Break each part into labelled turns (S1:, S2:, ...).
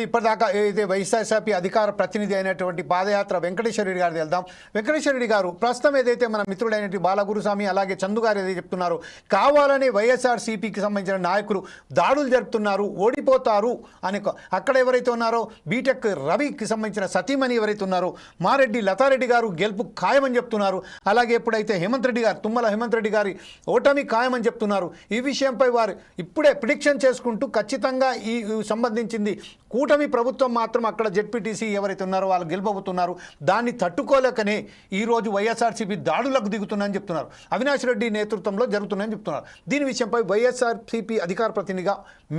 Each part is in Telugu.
S1: ఇప్పటిదాకా ఏదైతే వైఎస్ఆర్సీపీ అధికార ప్రతినిధి అయినటువంటి పాదయాత్ర వెంకటేశ్వర రెడ్డి గారు వెళ్దాం. వెంకటేశ్వర రెడ్డి గారు ప్రస్తుతం ఏదైతే మన మిత్రుడైనటువంటి బాలగురుస్వామి అలాగే చందు గారు ఏదైతే చెప్తున్నారు, కావాలని వైఎస్ఆర్సీపీకి సంబంధించిన నాయకులు దాడులు జరుపుతున్నారు, ఓడిపోతారు అని అక్కడ ఎవరైతే ఉన్నారో బీటెక్ రవికి సంబంధించిన సతీమణి ఎవరైతే ఉన్నారో మారెడ్డి లతారెడ్డి గారు గెలుపు ఖాయమని చెప్తున్నారు. అలాగే ఎప్పుడైతే హేమంత్ రెడ్డి గారు తుమ్మల హేమంత్ రెడ్డి గారి ఓటమి ఖాయమని చెప్తున్నారు. ఈ విషయంపై వారు ఇప్పుడే ప్రిడిక్షన్ చేసుకుంటూ ఖచ్చితంగా ఈ సంబంధించింది కూటమి ప్రభుత్వం మాత్రం అక్కడ జెడ్పీటీసీ ఎవరైతే ఉన్నారో వాళ్ళు గెలుపబోతున్నారు. దాన్ని తట్టుకోలేకనే ఈరోజు వైఎస్ఆర్సీపీ దాడులకు దిగుతున్నాయని చెప్తున్నారు. అవినాష్ రెడ్డి నేతృత్వంలో జరుగుతున్నాయని చెప్తున్నారు. దీని విషయంపై వైఎస్ఆర్సీపీ అధికార ప్రతినిధిగా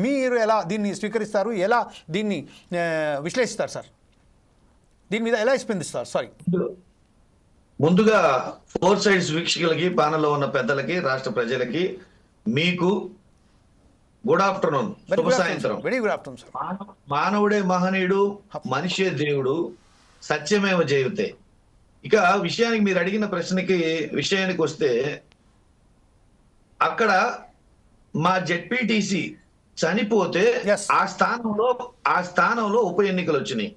S1: మీరు ఎలా దీన్ని స్వీకరిస్తారు, ఎలా దీన్ని విశ్లేషిస్తారు సార్? దీని మీద ఎలా స్పందిస్తారు? సారీ,
S2: ముందుగా 4 సైడ్స్ వీక్షకులకి, ప్యానెల్లో ఉన్న పెద్దలకి, రాష్ట్ర ప్రజలకి మీకు గుడ్ ఆఫ్టర్నూన్, శుభ సాయంత్రం.
S1: Very good afternoon sir.
S2: మానవుడే మహనీయుడు, మనిషే దేవుడు, సత్యమేవ జయతే. ఇక విషయానికి మీరు అడిగిన ప్రశ్నకి విషయానికి వస్తే, అక్కడ మా జెడ్పీటీసీ చనిపోతే ఆ స్థానంలో ఉప ఎన్నికలు వచ్చినాయి.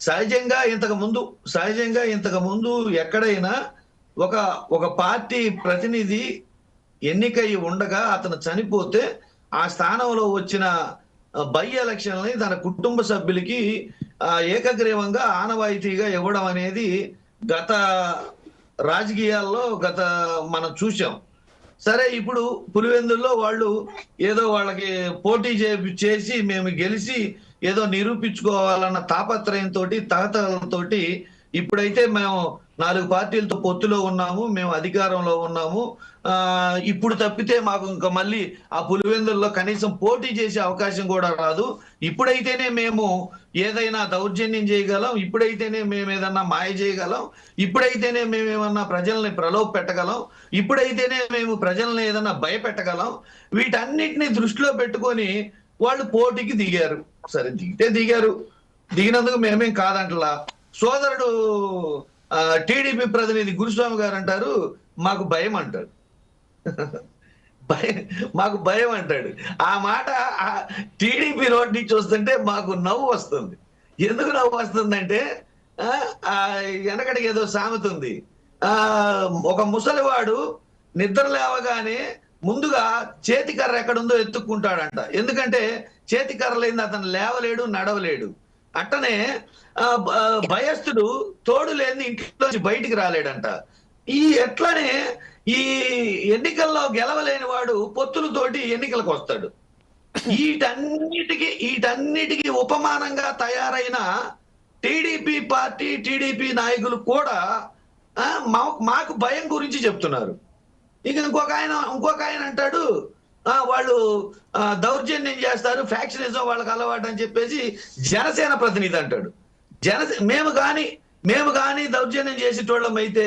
S2: సహజంగా ఇంతకు ముందు ఎక్కడైనా ఒక పార్టీ ప్రతినిధి ఎన్నికయి ఉండగా అతను చనిపోతే ఆ స్థానంలో వచ్చిన బై ఎలక్షన్ని తన కుటుంబ సభ్యులకి ఏకగ్రీవంగా ఆనవాయితీగా ఇవ్వడం అనేది గత రాజకీయాల్లో మనం చూసాం. సరే, ఇప్పుడు పులివెందుల్లో వాళ్ళు ఏదో వాళ్ళకి పోటీ చేసి మేము గెలిచి ఏదో నిరూపించుకోవాలన్న తాపత్రయంతో, తహతలతోటి ఇప్పుడైతే మేము 4 పార్టీలతో పొత్తులో ఉన్నాము, మేము అధికారంలో ఉన్నాము, ఇప్పుడు తప్పితే మాకు ఇంకా మళ్ళీ ఆ పులివెందుల్లో కనీసం పోటీ చేసే అవకాశం కూడా రాదు, ఇప్పుడైతేనే మేము ఏదైనా దౌర్జన్యం చేయగలం, ఇప్పుడైతేనే మేము ఏదన్నా మాయ చేయగలం, ఇప్పుడైతేనే మేము ఏమన్నా ప్రజల్ని ప్రలోభ పెట్టగలం, ఇప్పుడైతేనే మేము ప్రజల్ని ఏదన్నా భయపెట్టగలం, వీటన్నిటిని దృష్టిలో పెట్టుకొని వాళ్ళు పోటీకి దిగారు. సరే, దిగినందుకు మేమేం కాదంటలా. సోదరుడు టీడీపీ ప్రతినిధి గురుస్వామి గారు అంటారు మాకు భయం అంటాడు. మాకు భయం అంటాడు. ఆ మాట టీడీపీ రోడ్ నుంచి వస్తుంటే మాకు నవ్వు వస్తుంది. ఎందుకు నవ్వు వస్తుందంటే, వెనకడికి ఏదో సామెత ఉంది, ఒక ముసలివాడు నిద్ర లేవగానే ముందుగా చేతికర్ర ఎక్కడుందో ఎత్తుక్కుంటాడంట. ఎందుకంటే చేతికర్ర లేని అతను లేవలేడు, నడవలేడు. అట్టనే భయస్థుడు తోడు లేని ఇంట్లోంచి బయటికి రాలేడంట. ఎట్లనే ఈ ఎన్నికల్లో గెలవలేని వాడు పొత్తులతోటి ఎన్నికలకు వస్తాడు. వీటన్నిటికీ ఉపమానంగా తయారైన టీడీపీ పార్టీ, టీడీపీ నాయకులు కూడా మాకు భయం గురించి చెప్తున్నారు. ఇక ఇంకొక ఆయన అంటాడు వాళ్ళు దౌర్జన్యం చేస్తారు, ఫ్యాక్షనిజం వాళ్ళకి అలవాటు అని చెప్పేసి జనసేన ప్రతినిధి అంటాడు. మేము కానీ దౌర్జన్యం చేసేటోళ్ళమైతే,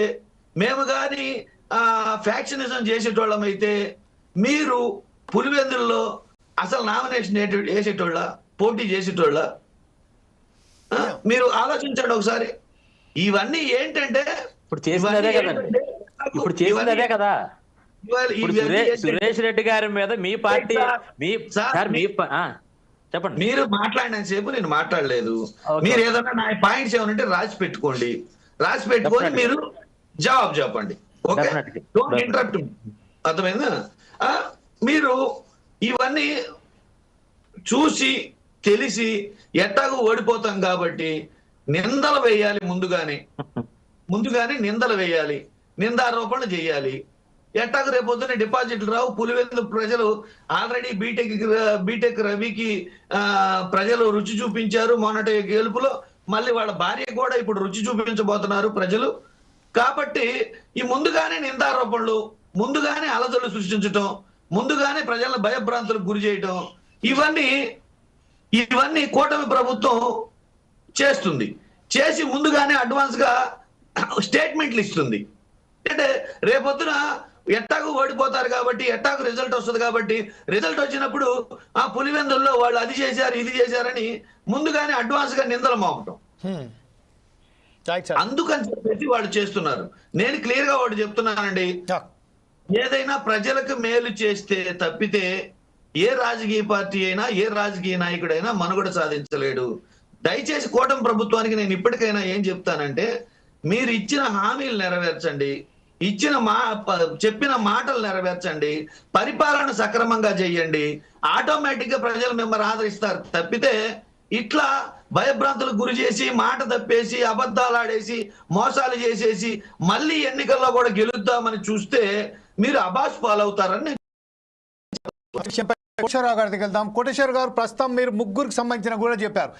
S2: మేము కానీ ఫ్యాక్షనిజం చేసేటోళ్ళమైతే, మీరు పులివెందుల్లో అసలు నామినేషన్ వేసేటోళ్ళ, పోటీ చేసేటోళ్ళ? మీరు ఆలోచించండి ఒకసారి. ఇవన్నీ ఏంటంటే
S3: ఇప్పుడు చేసినదే కదా. సురేష్ రెడ్డి గారి మీద మీ పార్టీ చెప్పండి.
S2: మీరు మాట్లాడిన సేపు నేను మాట్లాడలేదు. మీరు ఏదన్నా నా పాయింట్స్ ఏమనంటే రాసి పెట్టుకోండి, రాసి పెట్టుకొని మీరు జవాబు చెప్పండి. Okay, don't interrupt. అర్థమైందా? మీరు ఇవన్నీ చూసి తెలిసి ఎట్టాగూ ఓడిపోతాం కాబట్టి నిందలు వేయాలి, ముందుగానే నిందలు వేయాలి, నిందారోపణలు చేయాలి. ఎట్టాకు రేపొద్దునే డిపాజిట్లు రావు. పులివెందు ప్రజలు ఆల్రెడీ బీటెక్ రవికి ప్రజలు రుచి చూపించారు మొన్నటి గెలుపులో. మళ్ళీ వాళ్ళ భార్య కూడా ఇప్పుడు రుచి చూపించబోతున్నారు ప్రజలు. కాబట్టి ఈ ముందుగానే నిందారోపణలు, ముందుగానే అలజడులు సృష్టించటం, ముందుగానే ప్రజలను భయభ్రాంతులకు గురి చేయటం, ఇవన్నీ కూటమి ప్రభుత్వం చేస్తుంది. చేసి ముందుగానే అడ్వాన్స్ గా స్టేట్మెంట్లు ఇస్తుంది. అంటే రేపొద్దున ఎట్టాకు ఓడిపోతారు కాబట్టి, ఎట్టాకు రిజల్ట్ వస్తుంది కాబట్టి, రిజల్ట్ వచ్చినప్పుడు ఆ పులివెందుల్లో వాళ్ళు అది చేశారు, ఇది చేశారని ముందుగానే అడ్వాన్స్ గా నిందలు మోపటం. అందుకని చెప్పేసి వాళ్ళు చేస్తున్నారు. నేను క్లియర్ గా ఒకటి చెప్తున్నానండి, ఏదైనా ప్రజలకు మేలు చేస్తే తప్పితే ఏ రాజకీయ పార్టీ అయినా ఏ రాజకీయ నాయకుడైనా మనుగడ సాధించలేడు. దయచేసి కూటమి ప్రభుత్వానికి నేను ఇప్పటికైనా ఏం చెప్తానంటే, మీరు ఇచ్చిన హామీలు నెరవేర్చండి, చెప్పిన మాటలు నెరవేర్చండి, పరిపాలన సక్రమంగా చేయండి, ఆటోమేటిక్ గా ప్రజలు మిమ్మల్ని ఆదరిస్తారు. తప్పితే ఇట్లా భయభ్రాంతులకు గురి చేసి, మాట తప్పేసి, అబద్ధాలు ఆడేసి, మోసాలు చేసేసి మళ్ళీ ఎన్నికల్లో కూడా గెలుద్దామని చూస్తే మీరు అబాస్ పాలవుతారని
S1: విషయంపై కోటేశ్వరరావు గారి దగ్గరికి వెళ్దాం. కోటేశ్వర గారు, ప్రస్తుతం మీరు ముగ్గురికి సంబంధించిన కూడా చెప్పారు.